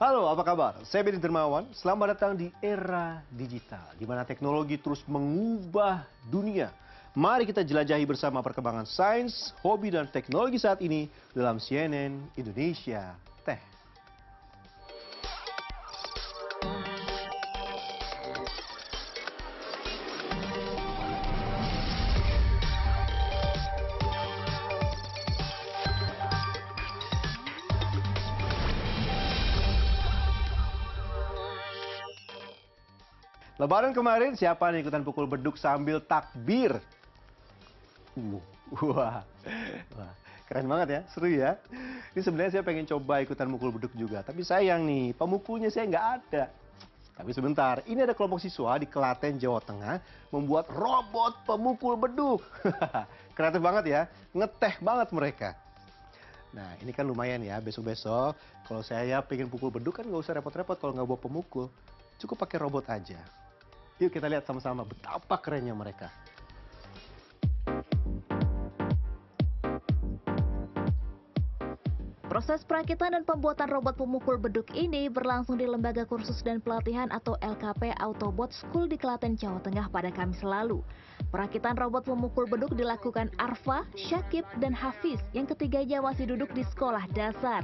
Halo, apa kabar? Saya Beni Dermawan. Selamat datang di era digital, di mana teknologi terus mengubah dunia. Mari kita jelajahi bersama perkembangan sains, hobi, dan teknologi saat ini dalam CNN Indonesia Tech. Lebaran kemarin, siapa yang ikutan pukul beduk sambil takbir? Wah, keren banget ya, seru ya. Ini sebenarnya saya pengen coba ikutan pukul beduk juga, tapi sayang nih, pemukulnya saya nggak ada. Tapi sebentar, ini ada kelompok siswa di Klaten, Jawa Tengah membuat robot pemukul beduk. Kreatif banget ya, ngeteh banget mereka. Nah, ini kan lumayan ya, besok-besok kalau saya pengen pukul beduk kan nggak usah repot-repot kalau nggak bawa pemukul. Cukup pakai robot aja. Yuk kita lihat sama-sama betapa kerennya mereka. Proses perakitan dan pembuatan robot pemukul beduk ini berlangsung di Lembaga Kursus dan Pelatihan atau LKP Autobot School di Klaten, Jawa Tengah pada Kamis lalu. Perakitan robot pemukul beduk dilakukan Arfa, Syakib, dan Hafiz yang ketiganya masih duduk di sekolah dasar.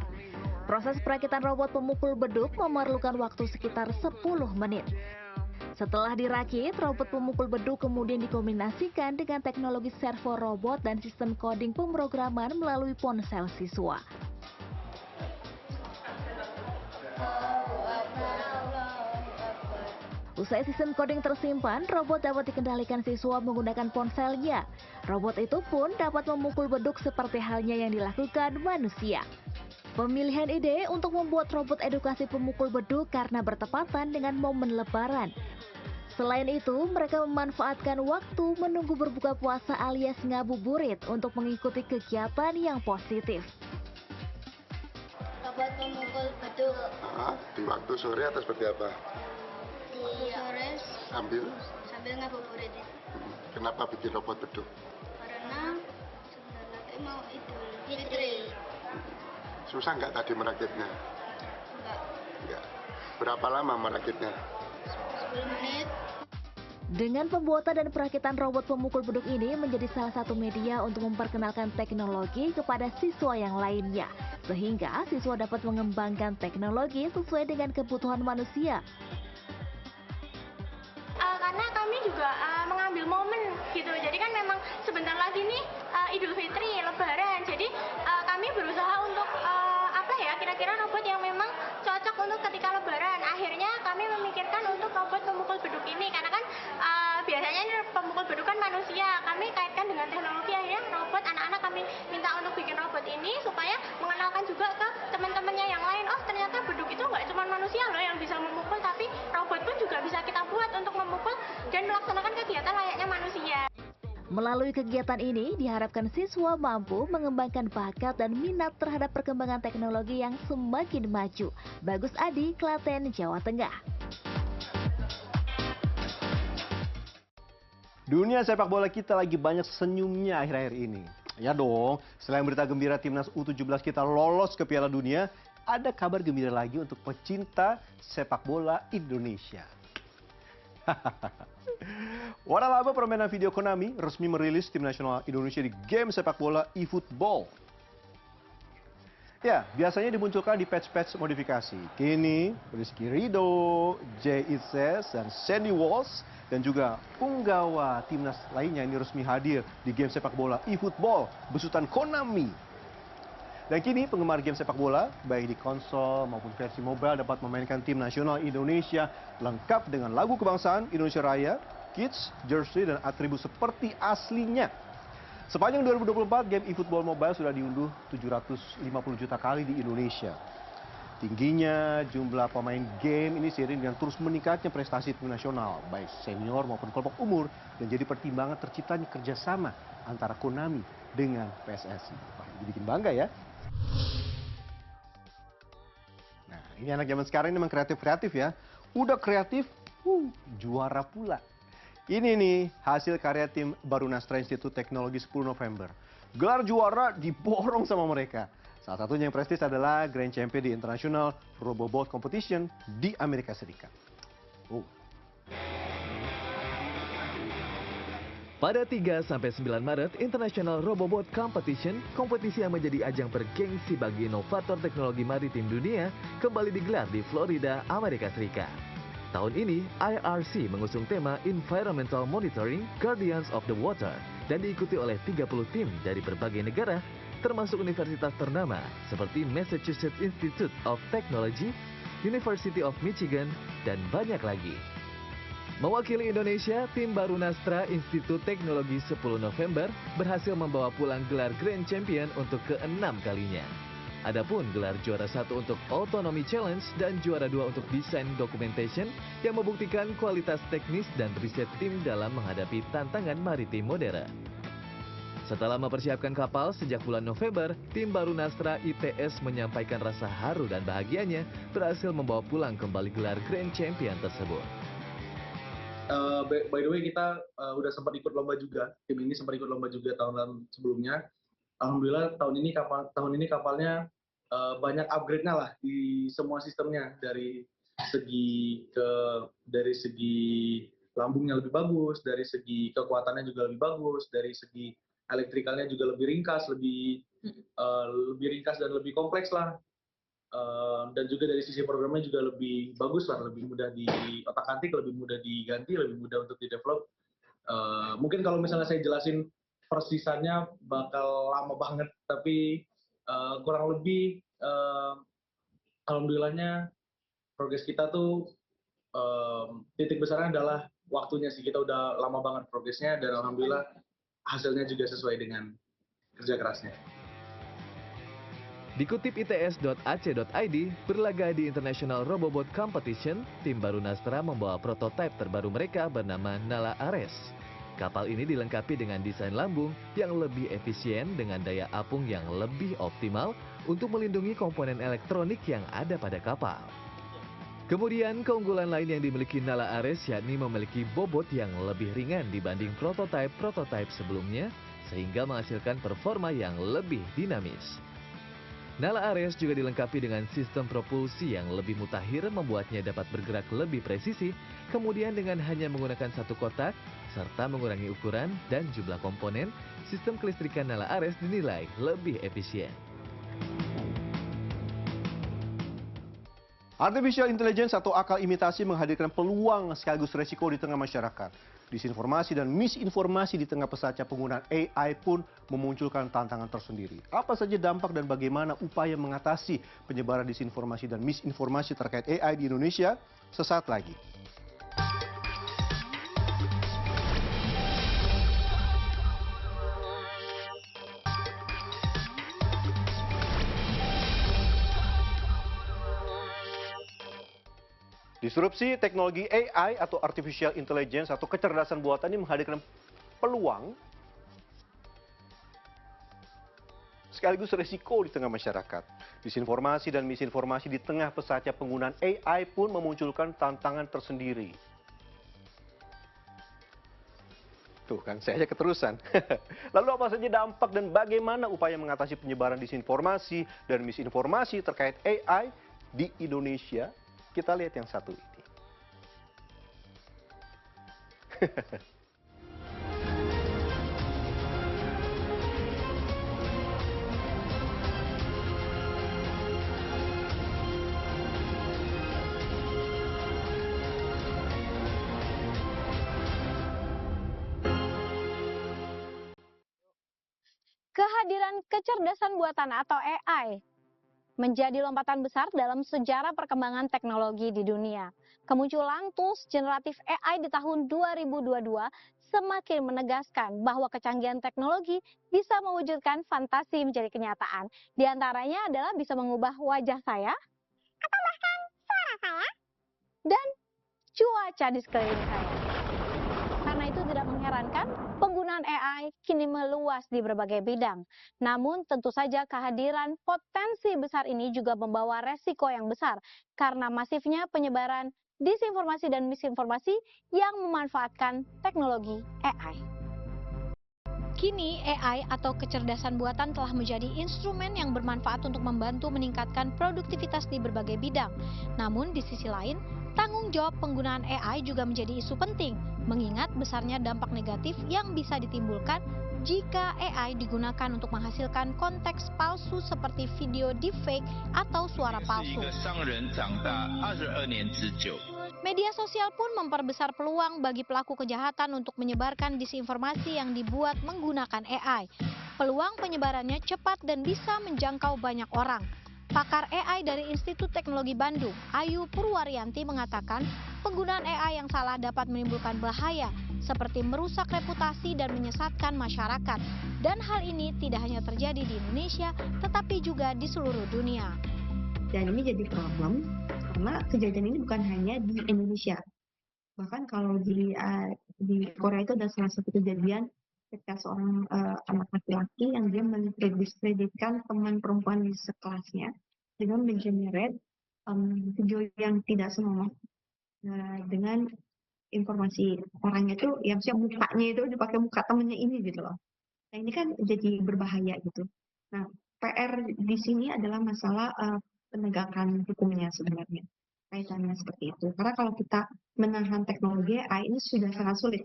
Proses perakitan robot pemukul beduk memerlukan waktu sekitar 10 menit. Setelah dirakit, robot pemukul beduk kemudian dikombinasikan dengan teknologi servo robot dan sistem coding pemrograman melalui ponsel siswa. Usai sistem coding tersimpan, robot dapat dikendalikan siswa menggunakan ponselnya. Robot itu pun dapat memukul beduk seperti halnya yang dilakukan manusia. Pemilihan ide untuk membuat robot edukasi pemukul beduk karena bertepatan dengan momen Lebaran. Selain itu, mereka memanfaatkan waktu menunggu berbuka puasa alias ngabuburit untuk mengikuti kegiatan yang positif. Robot pemukul beduk. Di waktu sore atau seperti apa? Di sore Sambil ngabuburit. Kenapa bikin robot beduk? Karena sebentar lagi mau Idul Fitri. Susah nggak tadi merakitnya? Enggak. Berapa lama merakitnya? 10 menit. Dengan pembuatan dan perakitan robot pemukul beduk ini menjadi salah satu media untuk memperkenalkan teknologi kepada siswa yang lainnya, sehingga siswa dapat mengembangkan teknologi sesuai dengan kebutuhan manusia. Karena kami juga mengambil momen gitu, jadi kan memang sebentar lagi nih Idul Fitri, Lebaran, jadi kami berusaha untuk kira-kira robot yang memang cocok untuk ketika Lebaran. Akhirnya kami memikirkan untuk robot pemukul beduk ini, karena kan biasanya ini pemukul beduk kan manusia, kami kaitkan dengan teknologi. Akhirnya robot, anak-anak kami minta untuk bikin robot ini supaya mengenalkan juga ke teman-temannya yang lain, oh ternyata beduk itu nggak cuma manusia loh yang bisa memukul, tapi robot pun juga bisa kita buat untuk memukul dan melaksanakan kegiatan layaknya manusia. Melalui kegiatan ini, diharapkan siswa mampu mengembangkan bakat dan minat terhadap perkembangan teknologi yang semakin maju. Bagus Adi, Klaten, Jawa Tengah. Dunia sepak bola kita lagi banyak senyumnya akhir-akhir ini. Ya dong, selain berita gembira timnas U17 kita lolos ke Piala Dunia, ada kabar gembira lagi untuk pecinta sepak bola Indonesia. Waralaba permainan video Konami resmi merilis tim nasional Indonesia di game sepak bola eFootball. Ya, biasanya dimunculkan di patch-patch modifikasi. Kini, Rizky Ridho, Jay Itzes, dan Sandy Walsh, dan juga punggawa timnas lainnya ini resmi hadir di game sepak bola eFootball besutan Konami. Dan kini penggemar game sepak bola, baik di konsol maupun versi mobile dapat memainkan tim nasional Indonesia lengkap dengan lagu kebangsaan Indonesia Raya, kits, jersey, dan atribut seperti aslinya. Sepanjang 2024, game eFootball Mobile sudah diunduh 750 juta kali di Indonesia. Tingginya jumlah pemain game ini seiring dengan terus meningkatnya prestasi tim nasional, baik senior maupun kelompok umur, dan jadi pertimbangan terciptanya kerjasama antara Konami dengan PSSI. Wah, ini bikin bangga ya. Nah, ini anak zaman sekarang ini memang kreatif-kreatif ya. Udah kreatif, juara pula. Ini nih hasil karya tim Barunastra Institut Teknologi 10 November. Gelar juara diborong sama mereka. Salah satunya yang prestis adalah Grand Champion di International Robobot Competition di Amerika Serikat. Oh. Pada 3-9 Maret, International Robobot Competition, kompetisi yang menjadi ajang bergengsi bagi inovator teknologi maritim dunia, kembali digelar di Florida, Amerika Serikat. Tahun ini, IRC mengusung tema Environmental Monitoring Guardians of the Water dan diikuti oleh 30 tim dari berbagai negara, termasuk universitas ternama seperti Massachusetts Institute of Technology, University of Michigan, dan banyak lagi. Mewakili Indonesia, tim Barunastra Institut Teknologi 10 November berhasil membawa pulang gelar Grand Champion untuk ke-6 kalinya. Adapun gelar juara 1 untuk Autonomy Challenge dan juara 2 untuk Design Documentation yang membuktikan kualitas teknis dan riset tim dalam menghadapi tantangan maritim modern. Setelah mempersiapkan kapal sejak bulan November, tim Barunastra ITS menyampaikan rasa haru dan bahagianya berhasil membawa pulang kembali gelar Grand Champion tersebut. By the way, kita udah sempat ikut lomba juga. Tim ini sempat ikut lomba juga tahun sebelumnya. Alhamdulillah tahun ini kapalnya banyak upgrade-nya lah di semua sistemnya, dari segi lambungnya lebih bagus, dari segi kekuatannya juga lebih bagus, dari segi elektrikalnya juga lebih ringkas, lebih ringkas dan lebih kompleks lah. Dan juga dari sisi programnya juga lebih bagus lah, lebih mudah di otak-atik, lebih mudah diganti, lebih mudah untuk di-develop. Mungkin kalau misalnya saya jelasin persisannya bakal lama banget, tapi kurang lebih alhamdulillahnya progres kita tuh titik besarnya adalah waktunya sih. Kita udah lama banget progresnya dan alhamdulillah hasilnya juga sesuai dengan kerja kerasnya. Dikutip its.ac.id, berlaga di International Robobot Competition, tim Barunastra membawa prototipe terbaru mereka bernama Nala Ares. Kapal ini dilengkapi dengan desain lambung yang lebih efisien dengan daya apung yang lebih optimal untuk melindungi komponen elektronik yang ada pada kapal. Kemudian keunggulan lain yang dimiliki Nala Ares yakni memiliki bobot yang lebih ringan dibanding prototipe sebelumnya, sehingga menghasilkan performa yang lebih dinamis. Nala Ares juga dilengkapi dengan sistem propulsi yang lebih mutakhir membuatnya dapat bergerak lebih presisi, kemudian dengan hanya menggunakan satu kotak, serta mengurangi ukuran dan jumlah komponen, sistem kelistrikan Nala Ares dinilai lebih efisien. Artificial Intelligence atau akal imitasi menghadirkan peluang sekaligus resiko di tengah masyarakat. Disinformasi dan misinformasi di tengah pesatnya penggunaan AI pun memunculkan tantangan tersendiri. Apa saja dampak dan bagaimana upaya mengatasi penyebaran disinformasi dan misinformasi terkait AI di Indonesia? Sesaat lagi. Disrupsi teknologi AI atau Artificial Intelligence atau kecerdasan buatan ini menghadirkan peluang sekaligus resiko di tengah masyarakat. Disinformasi dan misinformasi di tengah pesatnya penggunaan AI pun memunculkan tantangan tersendiri. Tuh kan, saya aja keterusan. Lalu apa saja dampak dan bagaimana upaya mengatasi penyebaran disinformasi dan misinformasi terkait AI di Indonesia? Kita lihat yang satu ini. Kehadiran kecerdasan buatan atau AI menjadi lompatan besar dalam sejarah perkembangan teknologi di dunia. Kemunculan tools generatif AI di tahun 2022 semakin menegaskan bahwa kecanggihan teknologi bisa mewujudkan fantasi menjadi kenyataan. Di antaranya adalah bisa mengubah wajah saya, atau bahkan suara saya, dan cuaca di sekeliling saya. Karena itu tidak mengherankan, penggunaan AI kini meluas di berbagai bidang. Namun tentu saja kehadiran potensi besar ini juga membawa resiko yang besar karena masifnya penyebaran disinformasi dan misinformasi yang memanfaatkan teknologi AI. Kini, AI atau kecerdasan buatan telah menjadi instrumen yang bermanfaat untuk membantu meningkatkan produktivitas di berbagai bidang. Namun, di sisi lain, tanggung jawab penggunaan AI juga menjadi isu penting, mengingat besarnya dampak negatif yang bisa ditimbulkan jika AI digunakan untuk menghasilkan konteks palsu seperti video deepfake atau suara palsu. Media sosial pun memperbesar peluang bagi pelaku kejahatan untuk menyebarkan disinformasi yang dibuat menggunakan AI. Peluang penyebarannya cepat dan bisa menjangkau banyak orang. Pakar AI dari Institut Teknologi Bandung, Ayu Purwaryanti mengatakan, penggunaan AI yang salah dapat menimbulkan bahaya, seperti merusak reputasi dan menyesatkan masyarakat. Dan hal ini tidak hanya terjadi di Indonesia, tetapi juga di seluruh dunia. Dan ini jadi problem, karena kejadian ini bukan hanya di Indonesia. Bahkan kalau di Korea itu ada salah satu kejadian ketika seorang anak laki-laki yang dia mendiskreditkan teman perempuan di sekelasnya dengan mengenerate video yang tidak senonoh dengan informasi orangnya itu yang mukanya itu dipakai muka temennya ini gitu loh. Nah ini kan jadi berbahaya gitu. Nah PR di sini adalah masalah penegakan hukumnya sebenarnya. Kaitannya seperti itu. Karena kalau kita menahan teknologi AI ini sudah sangat sulit.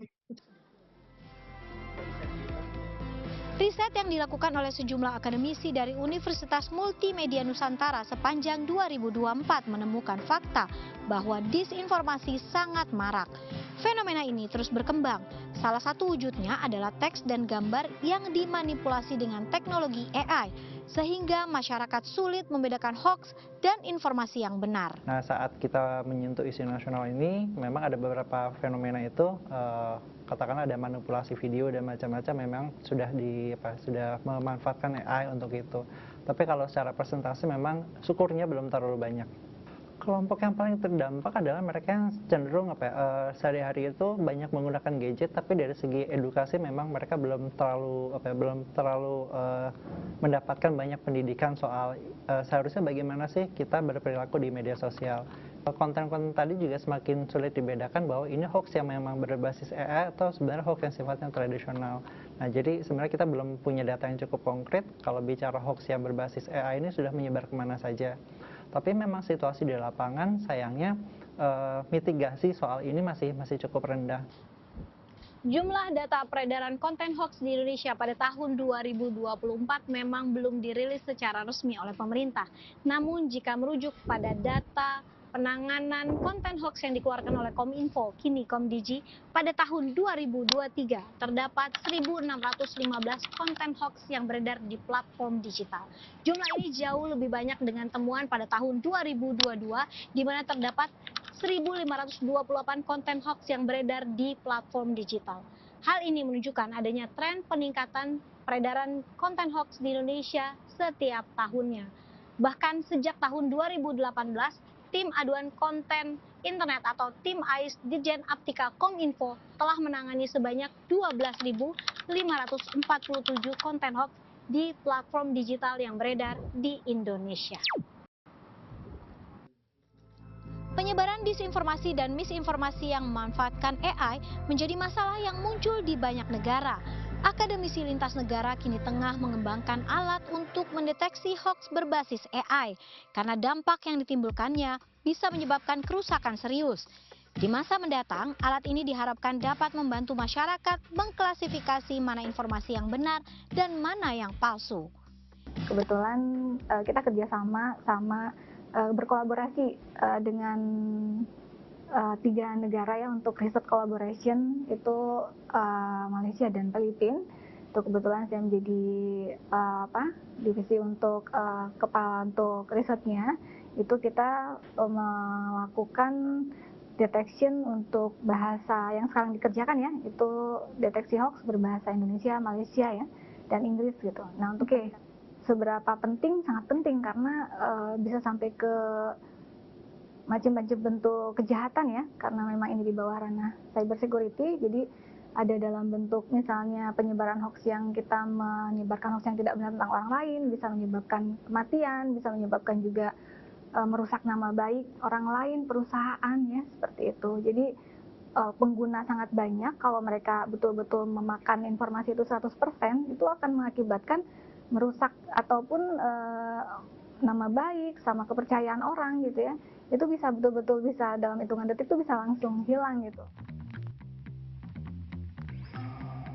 Riset yang dilakukan oleh sejumlah akademisi dari Universitas Multimedia Nusantara sepanjang 2024 menemukan fakta bahwa disinformasi sangat marak. Fenomena ini terus berkembang. Salah satu wujudnya adalah teks dan gambar yang dimanipulasi dengan teknologi AI, sehingga masyarakat sulit membedakan hoax dan informasi yang benar. Nah, saat kita menyentuh isu nasional ini, memang ada beberapa fenomena itu, katakanlah ada manipulasi video dan macam-macam, memang sudah memanfaatkan AI untuk itu. Tapi kalau secara presentasi memang syukurnya belum terlalu banyak. Kelompok yang paling terdampak adalah mereka yang cenderung sehari-hari itu banyak menggunakan gadget, tapi dari segi edukasi memang mereka belum terlalu mendapatkan banyak pendidikan soal seharusnya bagaimana sih kita berperilaku di media sosial. Konten-konten tadi juga semakin sulit dibedakan bahwa ini hoax yang memang berbasis AI atau sebenarnya hoax yang sifatnya tradisional. Nah, jadi sebenarnya kita belum punya data yang cukup konkret kalau bicara hoax yang berbasis AI ini sudah menyebar kemana saja. Tapi memang situasi di lapangan sayangnya mitigasi soal ini masih cukup rendah. Jumlah data peredaran konten hoax di Indonesia pada tahun 2024 memang belum dirilis secara resmi oleh pemerintah. Namun jika merujuk pada data penanganan konten hoax yang dikeluarkan oleh Kominfo, kini Komdigi, pada tahun 2023 terdapat 1.615 konten hoax yang beredar di platform digital. Jumlah ini jauh lebih banyak dengan temuan pada tahun 2022 di mana terdapat 1.528 konten hoax yang beredar di platform digital. Hal ini menunjukkan adanya tren peningkatan peredaran konten hoax di Indonesia setiap tahunnya. Bahkan sejak tahun 2018, Tim Aduan Konten Internet atau Tim AIS Ditjen Aptika Kominfo telah menangani sebanyak 12.547 konten hoax di platform digital yang beredar di Indonesia. Penyebaran disinformasi dan misinformasi yang memanfaatkan AI menjadi masalah yang muncul di banyak negara. Akademisi lintas negara kini tengah mengembangkan alat untuk mendeteksi hoax berbasis AI karena dampak yang ditimbulkannya bisa menyebabkan kerusakan serius. Di masa mendatang, alat ini diharapkan dapat membantu masyarakat mengklasifikasi mana informasi yang benar dan mana yang palsu. Kebetulan kita kerjasama berkolaborasi dengan 3 negara ya untuk riset collaboration, itu Malaysia dan Filipina. Itu kebetulan saya menjadi divisi untuk kepala untuk risetnya. Itu kita melakukan detection untuk bahasa yang sekarang dikerjakan ya, itu deteksi hoax berbahasa Indonesia, Malaysia ya, dan Inggris gitu. Nah untuk seberapa penting, sangat penting karena bisa sampai ke macam-macam bentuk kejahatan ya, karena memang ini di bawah ranah cyber security. Jadi ada dalam bentuk misalnya penyebaran hoax yang kita menyebarkan hoax yang tidak benar tentang orang lain, bisa menyebabkan kematian, bisa menyebabkan juga merusak nama baik orang lain, perusahaan ya, seperti itu. Jadi pengguna sangat banyak, kalau mereka betul-betul memakan informasi itu 100%, itu akan mengakibatkan merusak ataupun nama baik sama kepercayaan orang gitu ya. Itu bisa betul-betul bisa dalam hitungan detik itu bisa langsung hilang gitu.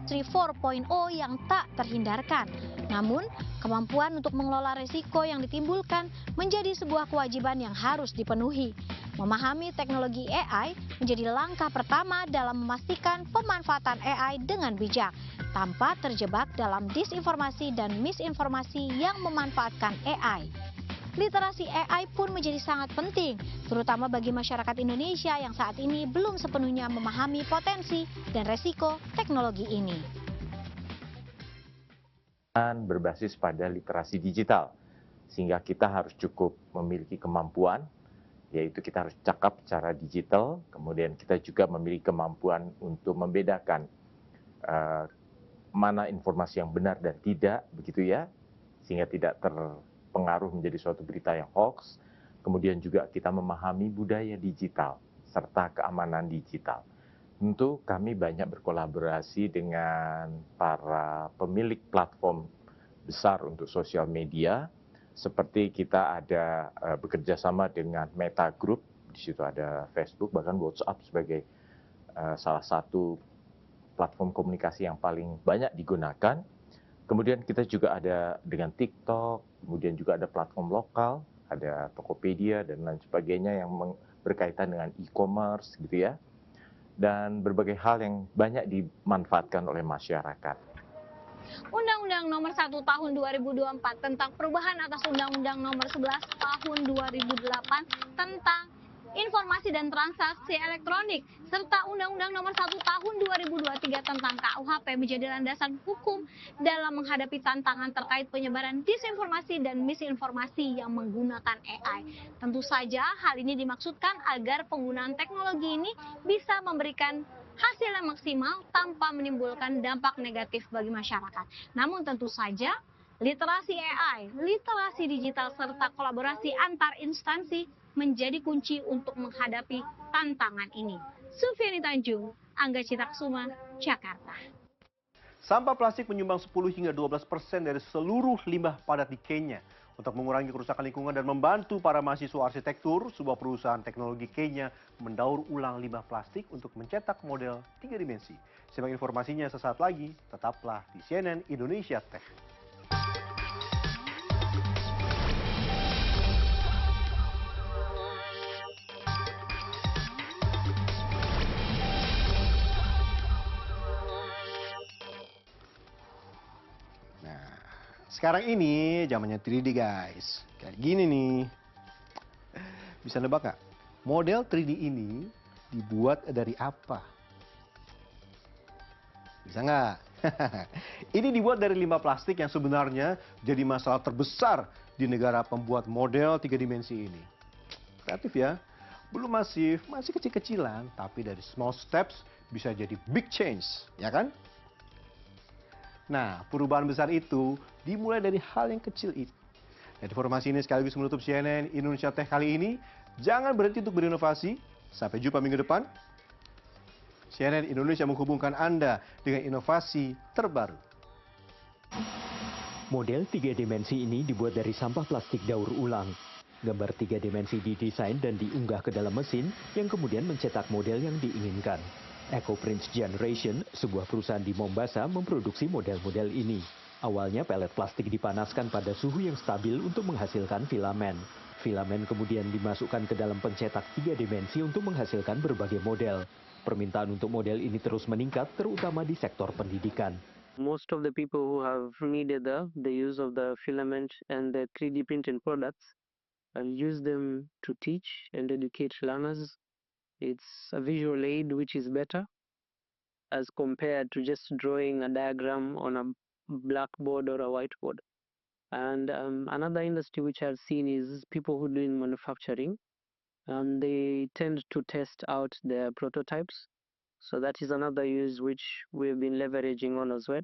Industri 4.0 yang tak terhindarkan. Namun, kemampuan untuk mengelola risiko yang ditimbulkan menjadi sebuah kewajiban yang harus dipenuhi. Memahami teknologi AI menjadi langkah pertama dalam memastikan pemanfaatan AI dengan bijak, tanpa terjebak dalam disinformasi dan misinformasi yang memanfaatkan AI. Literasi AI pun menjadi sangat penting, terutama bagi masyarakat Indonesia yang saat ini belum sepenuhnya memahami potensi dan resiko teknologi ini. Berbasis pada literasi digital, sehingga kita harus cukup memiliki kemampuan, yaitu kita harus cakap secara digital, kemudian kita juga memiliki kemampuan untuk membedakan mana informasi yang benar dan tidak, begitu ya, sehingga tidak terpengaruh menjadi suatu berita yang hoax. Kemudian juga kita memahami budaya digital serta keamanan digital. Tentu kami banyak berkolaborasi dengan para pemilik platform besar untuk sosial media, seperti kita ada bekerja sama dengan Meta Group, di situ ada Facebook, bahkan WhatsApp sebagai salah satu platform komunikasi yang paling banyak digunakan. Kemudian kita juga ada dengan TikTok, kemudian juga ada platform lokal, ada Tokopedia dan lain sebagainya yang berkaitan dengan e-commerce gitu ya. Dan berbagai hal yang banyak dimanfaatkan oleh masyarakat. Undang-Undang Nomor 1 Tahun 2024 tentang perubahan atas Undang-Undang Nomor 11 Tahun 2008 tentang informasi dan transaksi elektronik, serta Undang-Undang Nomor 1 Tahun 2023 tentang KUHP menjadi landasan hukum dalam menghadapi tantangan terkait penyebaran disinformasi dan misinformasi yang menggunakan AI. Tentu saja hal ini dimaksudkan agar penggunaan teknologi ini bisa memberikan hasil yang maksimal tanpa menimbulkan dampak negatif bagi masyarakat. Namun tentu saja literasi AI, literasi digital serta kolaborasi antar instansi menjadi kunci untuk menghadapi tantangan ini. Sufiani Tanjung, Angga Citaksuma, Jakarta. Sampah plastik menyumbang 10 hingga 12% dari seluruh limbah padat di Kenya. Untuk mengurangi kerusakan lingkungan dan membantu para mahasiswa arsitektur, sebuah perusahaan teknologi Kenya mendaur ulang limbah plastik untuk mencetak model 3 dimensi. Simak informasinya sesaat lagi, tetaplah di CNN Indonesia Tech. Sekarang ini zamannya 3D guys. Kayak gini nih. Bisa nebak nggak? Model 3D ini dibuat dari apa? Bisa nggak? Ini dibuat dari limbah plastik yang sebenarnya jadi masalah terbesar di negara pembuat model 3 dimensi ini. Kreatif ya? Belum masif, masih kecil-kecilan, tapi dari small steps bisa jadi big change, ya kan? Nah, perubahan besar itu dimulai dari hal yang kecil itu. Dan informasi ini sekaligus menutup CNN Indonesia Tech kali ini. Jangan berhenti untuk berinovasi. Sampai jumpa minggu depan. CNN Indonesia menghubungkan Anda dengan inovasi terbaru. Model 3 dimensi ini dibuat dari sampah plastik daur ulang. Gambar 3 dimensi didesain dan diunggah ke dalam mesin yang kemudian mencetak model yang diinginkan. EcoPrints Generation, sebuah perusahaan di Mombasa, memproduksi model-model ini. Awalnya pelet plastik dipanaskan pada suhu yang stabil untuk menghasilkan filamen. Filamen kemudian dimasukkan ke dalam pencetak 3 dimensi untuk menghasilkan berbagai model. Permintaan untuk model ini terus meningkat, terutama di sektor pendidikan. Most of the people who have needed the use of the filament and the 3D printing products use them to teach and educate learners. It's a visual aid which is better as compared to just drawing a diagram on a blackboard or a whiteboard. And another industry which I've seen is people who do in manufacturing. They tend to test out their prototypes. So that is another use which we've been leveraging on as well.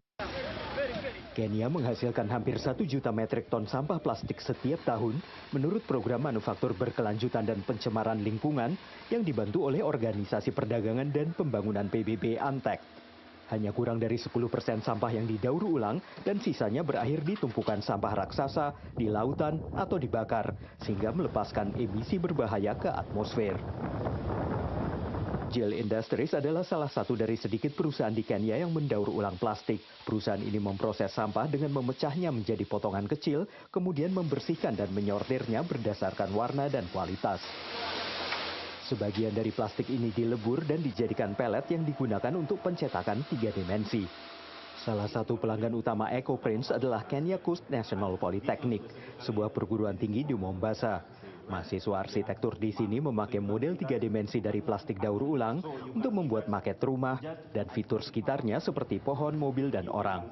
Kenya menghasilkan hampir 1 juta metrik ton sampah plastik setiap tahun menurut program manufaktur berkelanjutan dan pencemaran lingkungan yang dibantu oleh Organisasi Perdagangan dan Pembangunan PBB Antek. Hanya kurang dari 10% sampah yang didaur ulang dan sisanya berakhir di tumpukan sampah raksasa, di lautan atau dibakar, sehingga melepaskan emisi berbahaya ke atmosfer. GEL Industries adalah salah satu dari sedikit perusahaan di Kenya yang mendaur ulang plastik. Perusahaan ini memproses sampah dengan memecahnya menjadi potongan kecil, kemudian membersihkan dan menyortirnya berdasarkan warna dan kualitas. Sebagian dari plastik ini dilebur dan dijadikan pelet yang digunakan untuk pencetakan 3 dimensi. Salah satu pelanggan utama EcoPrints adalah Kenya Coast National Polytechnic, sebuah perguruan tinggi di Mombasa. Mahasiswa arsitektur di sini memakai model 3 dimensi dari plastik daur ulang untuk membuat maket rumah dan fitur sekitarnya seperti pohon, mobil, dan orang.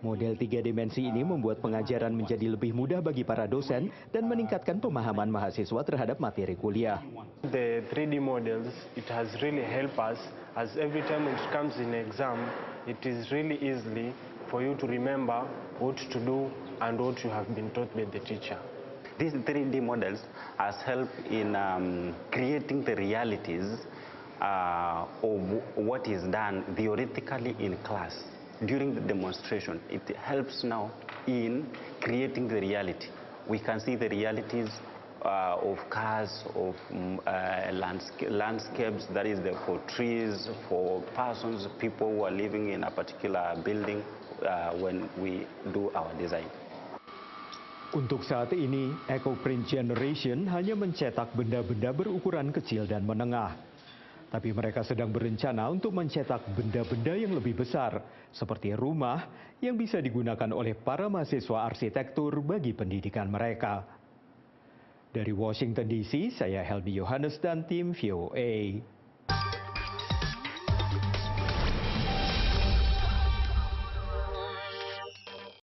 Model 3 dimensi ini membuat pengajaran menjadi lebih mudah bagi para dosen dan meningkatkan pemahaman mahasiswa terhadap materi kuliah. The 3D models, it has really helped us as every time it comes in exam, it is really easy for you to remember what to do and what you have been taught by the teacher. These 3D models has helped in creating the realities of what is done theoretically in class. During the demonstration, it helps now in creating the reality. We can see the realities of cars, of landscapes, that is for trees, for persons, people who are living in a particular building when we do our design. Untuk saat ini, EcoPrint Generation hanya mencetak benda-benda berukuran kecil dan menengah. Tapi mereka sedang berencana untuk mencetak benda-benda yang lebih besar, seperti rumah yang bisa digunakan oleh para mahasiswa arsitektur bagi pendidikan mereka. Dari Washington DC, saya Helmi Yohanes dan tim VOA.